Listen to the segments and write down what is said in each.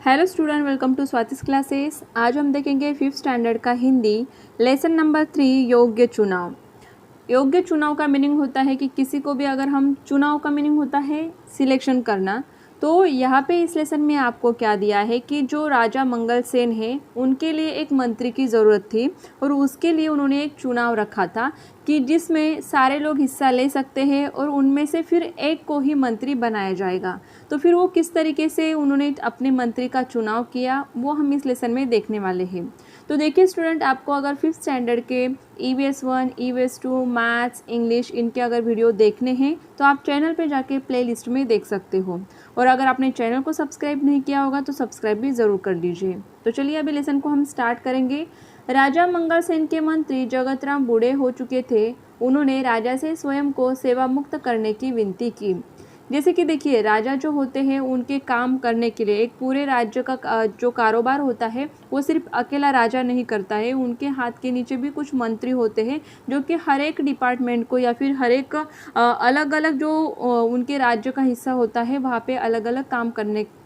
Hello student, welcome to Swati's classes. आज हम देखेंगे 5th स्टैंडर्ड का हिंदी लेसन नंबर 3 योग्य चुनाव। योग्य चुनाव का मीनिंग होता है कि किसी को भी अगर हम चुनाव का मीनिंग होता है सिलेक्शन करना। तो यहाँ पे इस लेसन में आपको क्या दिया है कि जो राजा मंगल सेन है उनके लिए एक मंत्री की ज़रूरत थी और उसके लिए उन्होंने एक चुनाव रखा था कि जिसमें सारे लोग हिस्सा ले सकते हैं और उनमें से फिर एक को ही मंत्री बनाया जाएगा। तो फिर वो किस तरीके से उन्होंने अपने मंत्री का चुनाव किया वो हम इस लेसन में देखने वाले हैं। तो देखिए स्टूडेंट, आपको अगर 5th स्टैंडर्ड के EVS 1, EVS 2, मैथ्स, इंग्लिश इनके अगर वीडियो देखने हैं तो आप चैनल पे जाके प्लेलिस्ट में देख सकते हो। और अगर आपने चैनल को सब्सक्राइब नहीं किया होगा तो सब्सक्राइब भी ज़रूर कर लीजिए। तो चलिए अभी लेसन को हम स्टार्ट करेंगे। राजा मंगल सेन के मंत्री जगत राम बूढ़े हो चुके थे। उन्होंने राजा से स्वयं को सेवा मुक्त करने की विनती की। जैसे कि देखिए, राजा जो होते हैं उनके काम करने के लिए एक पूरे राज्य का जो कारोबार होता है वो सिर्फ अकेला राजा नहीं करता है। उनके हाथ के नीचे भी कुछ मंत्री होते हैं जो कि हर एक डिपार्टमेंट को या फिर हर एक अलग अलग जो उनके राज्य का हिस्सा होता है वहाँ पे अलग अलग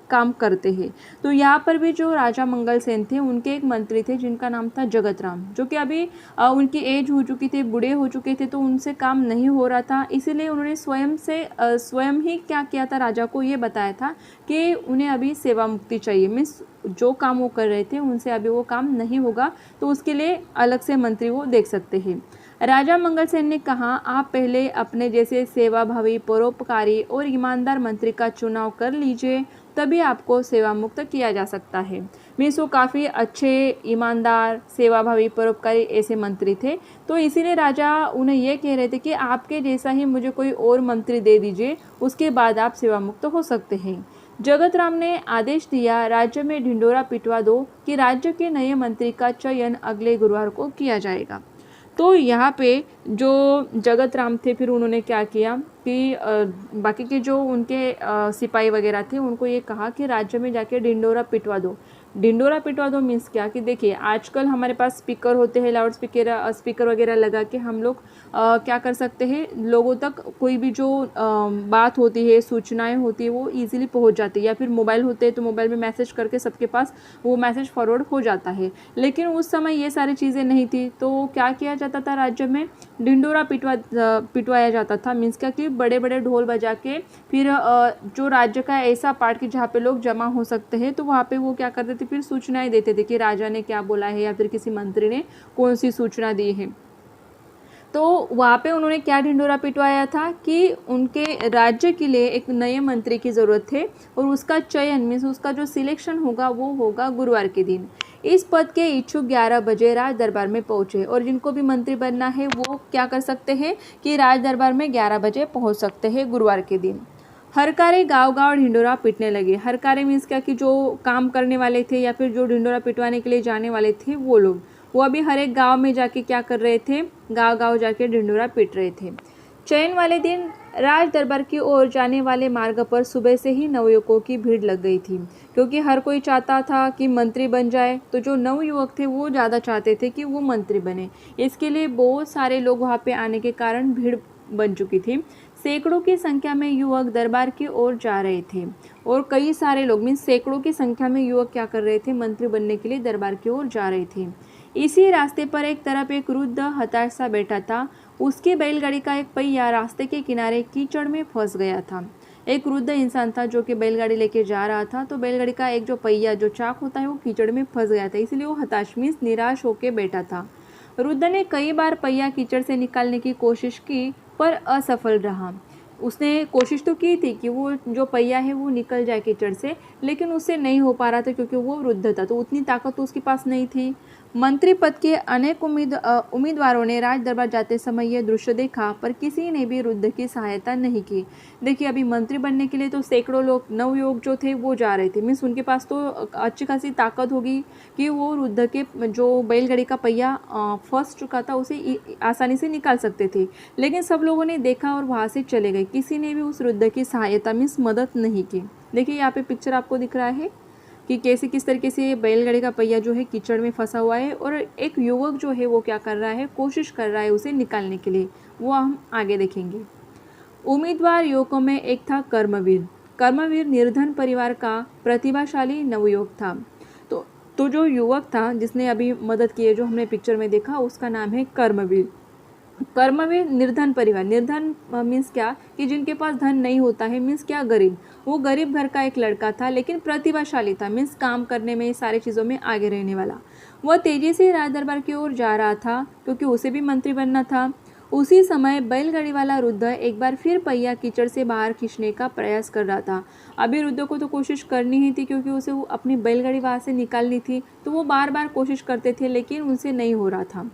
काम करते हैं। तो यहाँ पर भी जो राजा मंगल सेन थे उनके एक मंत्री थे जिनका नाम था जगत राम, जो कि अभी उनकी एज हो चुकी थी, बूढ़े हो चुके थे, तो उनसे काम नहीं हो रहा था। इसीलिए उन्होंने स्वयं ही क्या किया था, राजा को ये बताया था कि उन्हें अभी सेवा मुक्ति चाहिए। मीन्स जो काम वो कर रहे थे उनसे अभी वो काम नहीं होगा, तो उसके लिए अलग से मंत्री वो देख सकते हैं। राजा मंगल सेन ने कहा, आप पहले अपने जैसे सेवाभावी, परोपकारी और ईमानदार मंत्री का चुनाव कर लीजिए, तभी आपको सेवा मुक्त किया जा सकता है। मीन्स वो काफ़ी अच्छे, ईमानदार, सेवाभावी, परोपकारी ऐसे मंत्री थे। तो इसीलिए राजा उन्हें ये कह रहे थे कि आपके जैसा ही मुझे कोई और मंत्री दे दीजिए, उसके बाद आप सेवा मुक्त हो सकते हैं। जगत राम ने आदेश दिया, राज्य में ढिंडोरा पिटवा दो कि राज्य के नए मंत्री का चयन अगले गुरुवार को किया जाएगा। तो यहाँ पे जो जगत राम थे फिर उन्होंने क्या किया कि बाकी के जो उनके सिपाही वगैरह थे उनको ये कहा कि राज्य में जाके ढिंडोरा पिटवा दो। ढिंडोरा पिटवा दो मीन्स क्या कि देखिए, आजकल हमारे पास स्पीकर होते हैं, लाउड स्पीकर वगैरह लगा के हम लोग क्या कर सकते हैं, लोगों तक कोई भी जो बात होती है, सूचनाएं होती है वो इजीली पहुंच जाती है। या फिर मोबाइल होते हैं तो मोबाइल में मैसेज करके सबके पास वो मैसेज फॉरवर्ड हो जाता है। लेकिन उस समय ये सारी चीज़ें नहीं थी, तो क्या किया जाता था, राज्य में ढिंडोरा पिटवाया जाता था। मीन्स क्या कि बड़े बड़े ढोल बजा के फिर जो राज्य का ऐसा पार्ट कि जहाँ पे लोग जमा हो सकते हैं, तो वहाँ पे वो क्या करते थे, फिर सूचनाएं देते थे कि राजा ने क्या बोला है या फिर किसी मंत्री ने कौन सी सूचना दी है। तो वहाँ पे उन्होंने क्या ढिंडोरा पिटवाया था कि उनके राज्य के लिए एक नए मंत्री की ज़रूरत थे और उसका चयन मीन्स उसका जो सिलेक्शन होगा वो होगा गुरुवार के दिन। इस पद के इच्छुक 11 बजे राज दरबार में पहुँचे और जिनको भी मंत्री बनना है वो क्या कर सकते हैं कि राज दरबार में 11 बजे पहुँच सकते हैं गुरुवार के दिन। हरकारे गांव गांव ढिंडोरा पीटने लगे। हरकारे मीन्स क्या कि जो काम करने वाले थे या फिर जो ढिंडोरा पिटवाने के लिए जाने वाले थे वो लोग, वो अभी हर एक गाँव में जाके क्या कर रहे थे, गाँव गाँव जाके ढिंडोरा पीट रहे थे। चयन वाले दिन राज दरबार की ओर जाने वाले मार्ग पर सुबह से ही नवयुवकों की भीड़ लग गई थी, क्योंकि हर कोई चाहता था कि मंत्री बन जाए। तो जो नवयुवक थे वो ज़्यादा चाहते थे कि वो मंत्री बने। इसके लिए बहुत सारे लोग वहाँ पे आने के कारण भीड़ बन चुकी थी। सैकड़ों की संख्या में युवक दरबार की ओर जा रहे थे और कई सारे लोग मीन्स सैकड़ों की संख्या में युवक क्या कर रहे थे, मंत्री बनने के लिए दरबार की ओर जा रहे थे। इसी रास्ते पर एक तरफ एक वृद्ध हताश सा बैठा था। उसकी बैलगाड़ी का एक पहिया रास्ते के किनारे कीचड़ में फंस गया था। एक वृद्ध इंसान था जो कि बैलगाड़ी लेके जा रहा था, तो बैलगाड़ी का एक जो पहिया, जो चाक होता है, वो कीचड़ में फंस गया था, इसलिए वो हताश मीन्स निराश होकर बैठा था। वृद्ध ने कई बार पहिया कीचड़ से निकालने की कोशिश की पर असफल रहा। उसने कोशिश तो की थी कि वो जो पहिया है वो निकल जाए कीचड़ से, लेकिन उससे नहीं हो पा रहा था क्योंकि वो वृद्ध था, तो उतनी ताकत तो उसके पास नहीं थी। मंत्री पद के अनेक उम्मीदवारों ने राज दरबार जाते समय यह दृश्य देखा, पर किसी ने भी वृद्ध की सहायता नहीं की। देखिए, अभी मंत्री बनने के लिए तो सैकड़ों लोग, नवयुवक जो थे वो जा रहे थे। मीन्स उनके पास तो अच्छी खासी ताकत होगी कि वो वृद्ध के जो बैलगाड़ी का पहिया फंस चुका था उसे आसानी से निकाल सकते थे। लेकिन सब लोगों ने देखा और वहाँ से चले गए। किसी ने भी उस वृद्ध की सहायता मीन्स मदद नहीं की। देखिए, यहाँ पे पिक्चर आपको दिख रहा है कि कैसे किस तरीके से बैलगाड़ी का पहिया जो है कीचड़ में फंसा हुआ है और एक युवक जो है वो क्या कर रहा है, कोशिश कर रहा है उसे निकालने के लिए। वो हम आगे देखेंगे। उम्मीदवार युवकों में एक था कर्मवीर। कर्मवीर निर्धन परिवार का प्रतिभाशाली नवयुवक था। तो जो युवक था जिसने अभी मदद की है, जो हमने पिक्चर में देखा, उसका नाम है कर्मवीर। कर्मवीर निर्धन परिवार, निर्धन मीन्स क्या कि जिनके पास धन नहीं होता है, मीन्स क्या, गरीब। वो गरीब घर का एक लड़का था, लेकिन प्रतिभाशाली था, मीन्स काम करने में, सारी चीज़ों में आगे रहने वाला। वह तेजी से राज दरबार की ओर जा रहा था क्योंकि उसे भी मंत्री बनना था। उसी समय बैलगाड़ी वाला रुद्ध एक बार फिर पहिया कीचड़ से बाहर खींचने का प्रयास कर रहा था। अभी रुद्ध को तो कोशिश करनी ही थी क्योंकि उसे अपनी बैलगाड़ी वहाँ से निकालनी थी, तो वो बार बार कोशिश करते थे लेकिन उनसे नहीं हो रहा था।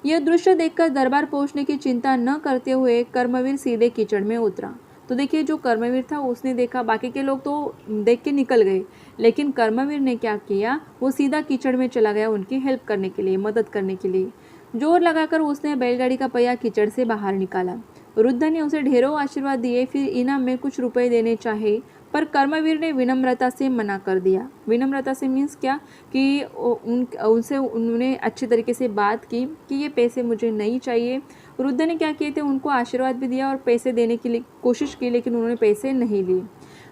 यह दृश्य देखकर दरबार पहुंचने की चिंता न करते हुए कर्मवीर सीधे कीचड़ में उतरा। तो देखिए, जो कर्मवीर था उसने देखा, बाकी के लोग तो देख के निकल गए, लेकिन कर्मवीर ने क्या किया, वो सीधा कीचड़ में चला गया उनकी हेल्प करने के लिए, मदद करने के लिए। जोर लगाकर उसने बैलगाड़ी का पहिया कीचड़ से बाहर निकाला। रुद्ध ने उसे ढेरों आशीर्वाद दिए, फिर इनाम में कुछ रुपए देने चाहे, पर कर्मवीर ने विनम्रता से मना कर दिया। विनम्रता से मीन्स क्या कि उनसे उन्होंने अच्छे तरीके से बात की कि ये पैसे मुझे नहीं चाहिए। रुद्ध ने क्या किए थे, उनको आशीर्वाद भी दिया और पैसे देने की कोशिश की, लेकिन उन्होंने पैसे नहीं लिए।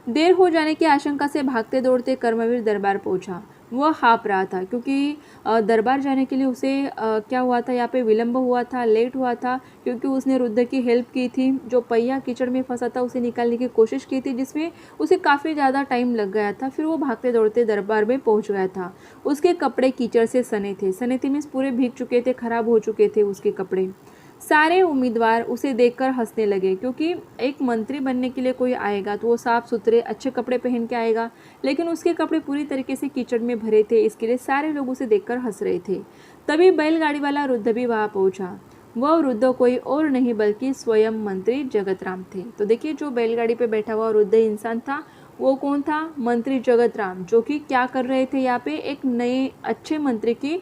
देर हो जाने की आशंका से भागते दौड़ते कर्मवीर दरबार पहुंचा। वह हाँफ रहा था क्योंकि दरबार जाने के लिए उसे क्या हुआ था, यहाँ पे विलंब हुआ था, लेट हुआ था, क्योंकि उसने रुद्र की हेल्प की थी। जो पहिया कीचड़ में फंसा था उसे निकालने की कोशिश की थी, जिसमें उसे काफ़ी ज़्यादा टाइम लग गया था। फिर वो भागते दौड़ते दरबार में पहुँच गया था। उसके कपड़े कीचड़ से सने थे, सने थे मीन्स पूरे भीग चुके थे, खराब हो चुके थे उसके कपड़े। सारे उम्मीदवार उसे देखकर हंसने लगे, क्योंकि एक मंत्री बनने के लिए कोई आएगा तो वो साफ सुथरे अच्छे कपड़े पहन के आएगा, लेकिन उसके कपड़े पूरी तरीके से कीचड़ में भरे थे, इसके लिए सारे लोग उसे देखकर हंस रहे थे। तभी बैलगाड़ी वाला रुद्ध भी वहाँ पहुंचा। वह रुद्ध कोई और नहीं बल्कि स्वयं मंत्री जगतराम थे। तो देखिए, जो बैलगाड़ी पे बैठा हुआ रुद्ध इंसान था वो कौन था, मंत्री जगतराम, जो कि क्या कर रहे थे, यहाँ पे एक नए अच्छे मंत्री की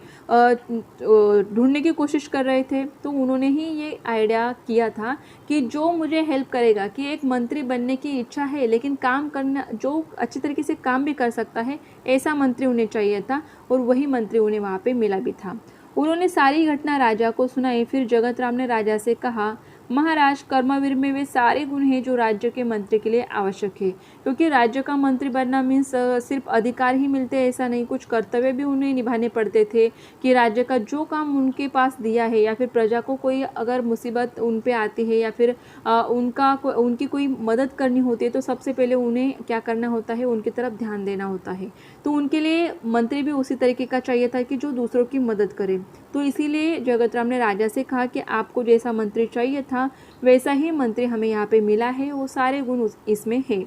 ढूंढने की कोशिश कर रहे थे। तो उन्होंने ही ये आइडिया किया था कि जो मुझे हेल्प करेगा, कि एक मंत्री बनने की इच्छा है लेकिन काम करना, जो अच्छी तरीके से काम भी कर सकता है, ऐसा मंत्री उन्हें चाहिए था, और वही मंत्री उन्हें वहाँ पे मिला भी था। उन्होंने सारी घटना राजा को सुनाई। फिर जगतराम ने राजा से कहा, महाराज, कर्मवीर में वे सारे गुण हैं जो राज्य के मंत्री के लिए आवश्यक है, क्योंकि राज्य का मंत्री बनना मीन्स सिर्फ अधिकार ही मिलते हैं ऐसा नहीं, कुछ कर्तव्य भी उन्हें निभाने पड़ते थे, कि राज्य का जो काम उनके पास दिया है, या फिर प्रजा को कोई अगर मुसीबत उन पे आती है, या फिर उनकी कोई मदद करनी होती है, तो सबसे पहले उन्हें क्या करना होता है, उनकी तरफ ध्यान देना होता है। तो उनके लिए मंत्री भी उसी तरीके का चाहिए था कि जो दूसरों की मदद करे। तो इसीलिए जगतराम ने राजा से कहा कि आपको जैसा मंत्री चाहिए था वैसा ही मंत्री हमें यहाँ पे मिला है, वो सारे गुण इसमें है।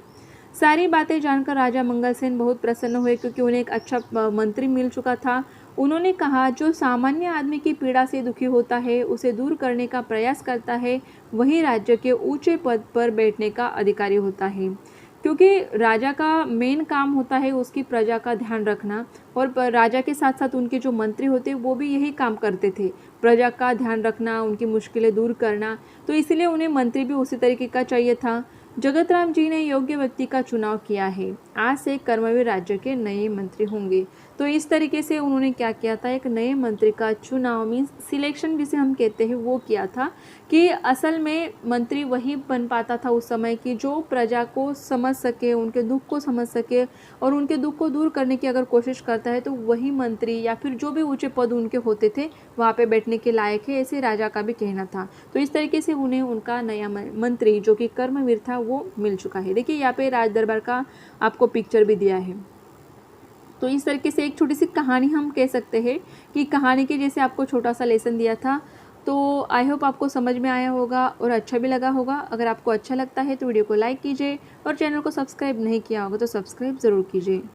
सारी बातें जानकर राजा मंगलसेन बहुत प्रसन्न हुए, क्योंकि उन्हें एक अच्छा मंत्री मिल चुका था। उन्होंने कहा, जो सामान्य आदमी की पीड़ा से दुखी होता है, उसे दूर करने का प्रयास करता है, वही राज्य के ऊंचे पद पर बैठने का अधिकारी होता है। क्योंकि राजा का मेन काम होता है उसकी प्रजा का ध्यान रखना, और राजा के साथ साथ उनके जो मंत्री होते वो भी यही काम करते थे, प्रजा का ध्यान रखना, उनकी मुश्किलें दूर करना। तो इसलिए उन्हें मंत्री भी उसी तरीके का चाहिए था। जगतराम जी ने योग्य व्यक्ति का चुनाव किया है। आज से कर्मवीर राज्य के नए मंत्री होंगे। तो इस तरीके से उन्होंने क्या किया था, एक नए मंत्री का चुनाव मीन्स सिलेक्शन जिसे हम कहते हैं वो किया था, कि असल में मंत्री वही बन पाता था उस समय की जो प्रजा को समझ सके, उनके दुख को समझ सके, और उनके दुख को दूर करने की अगर कोशिश करता है तो वही मंत्री या फिर जो भी ऊंचे पद उनके होते थे वहाँ पे बैठने के लायक है, ऐसे राजा का भी कहना था। तो इस तरीके से उन्हें उनका नया मंत्री जो कि कर्मवीर था वो मिल चुका है। देखिए, यहाँ पे राज दरबार का आपको पिक्चर भी दिया है। तो इस तरीके से एक छोटी सी कहानी हम कह सकते हैं कि कहानी के जैसे आपको छोटा सा लेसन दिया था। तो आई होप आपको समझ में आया होगा और अच्छा भी लगा होगा। अगर आपको अच्छा लगता है तो वीडियो को लाइक कीजिए, और चैनल को सब्सक्राइब नहीं किया होगा तो सब्सक्राइब ज़रूर कीजिए।